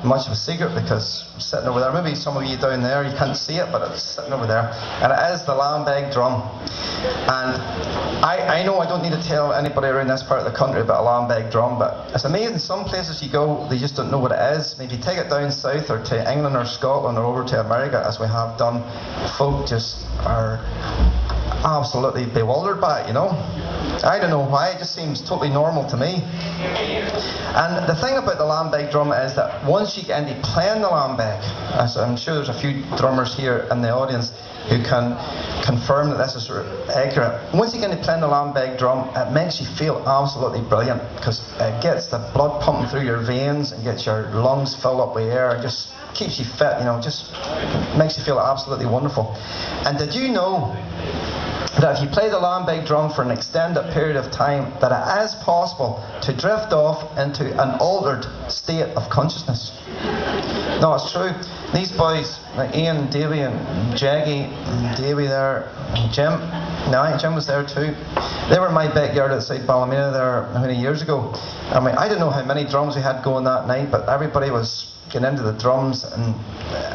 much of a secret because it's sitting over there. Maybe some of you down there, you can't see it, but it's sitting over there. And it is the Lambeg drum. And I know I don't need to tell anybody around this part of the country about a Lambeg drum, but it's amazing. Some places you go, they just don't know what it is. If you take it down south or to England or Scotland or over to America, as we have done, folk just are absolutely bewildered by it, you know. I don't know why, it just seems totally normal to me. And the thing about the Lambeg drum is that once you get into playing the Lambeg, as I'm sure there's a few drummers here in the audience who can confirm that this is accurate. Once you get into playing the Lambeg drum, it makes you feel absolutely brilliant because it gets the blood pumping through your veins and gets your lungs filled up with air and just keeps you fit, you know, just makes you feel absolutely wonderful. And did you know that if you play the Lambeg drum for an extended period of time, that it is possible to drift off into an altered state of consciousness? No, it's true. These boys, like Ian and Davey and Jaggy and Davey there, and Jim, no, Jim was there too. They were in my backyard outside Ballymena there many years ago. I mean, I don't know how many drums we had going that night, but everybody was getting into the drums, and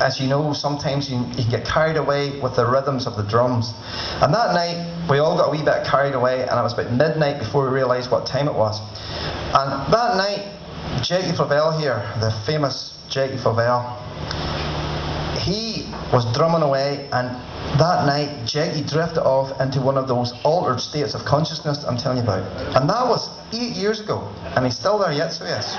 as you know, sometimes you can get carried away with the rhythms of the drums. And that night, we all got a wee bit carried away, and it was about midnight before we realised what time it was. And that night, Jackie Flavel here, the famous Jackie Flavel, he was drumming away, and that night, Jackie drifted off into one of those altered states of consciousness I'm telling you about. And that was 8 years ago, and he's still there yet, so he is.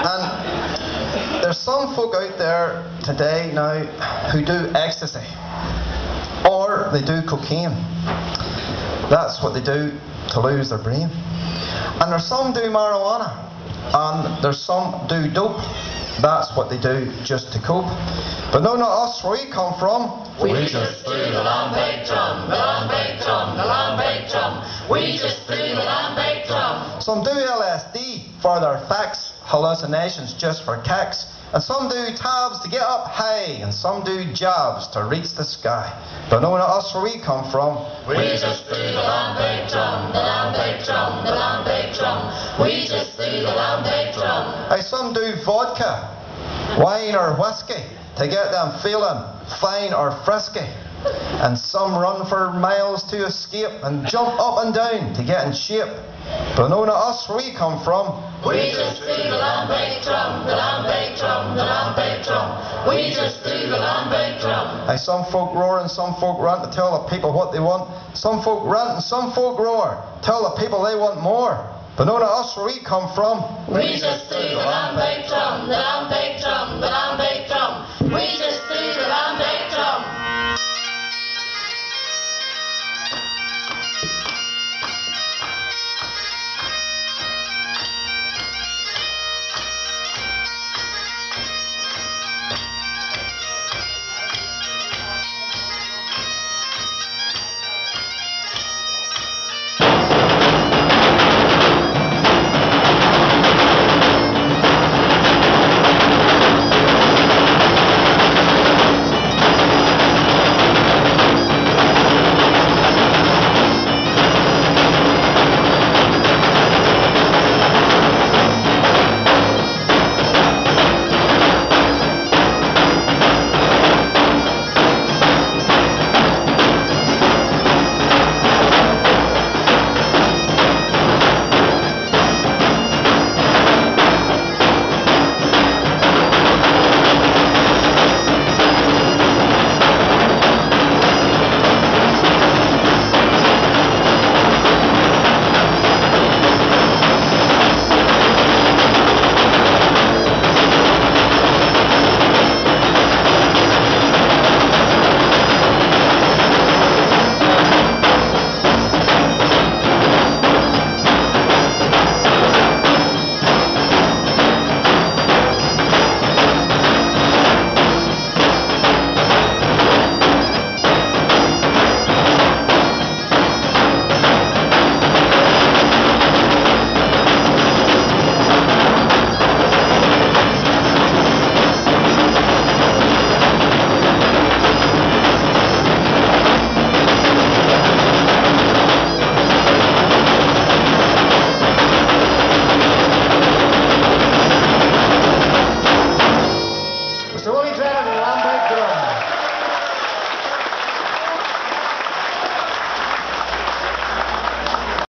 And there's some folk out there today now who do ecstasy, or they do cocaine. That's what they do to lose their brain. And there's some do marijuana, and there's some do dope. That's what they do just to cope. But no, not us, where we come from. We just do the Lambeg drum, the Lambeg drum, the Lambeg drum. We just do the Lambeg drum. Some do LSD for their facts, hallucinations just for kicks. And some do tabs to get up high, and some do jabs to reach the sky. But no, not us, where we come from. We just do the Lambeg drum, the Lambeg drum, the Lambeg drum. We just do the Lambeg drum. Aye, some do vodka, wine or whiskey to get them feeling fine or frisky. And some run for miles to escape and jump up and down to get in shape. But no, not us, where we come from. We just do the Lambeg drum, the Lambeg drum, the Lambeg drum. We just do the Lambeg drum. Aye, some folk roar and some folk rant to tell the people what they want. Some folk rant and some folk roar, tell the people they want more. But no, not us, where we come from. We just do the Lambeg drum, the Lambeg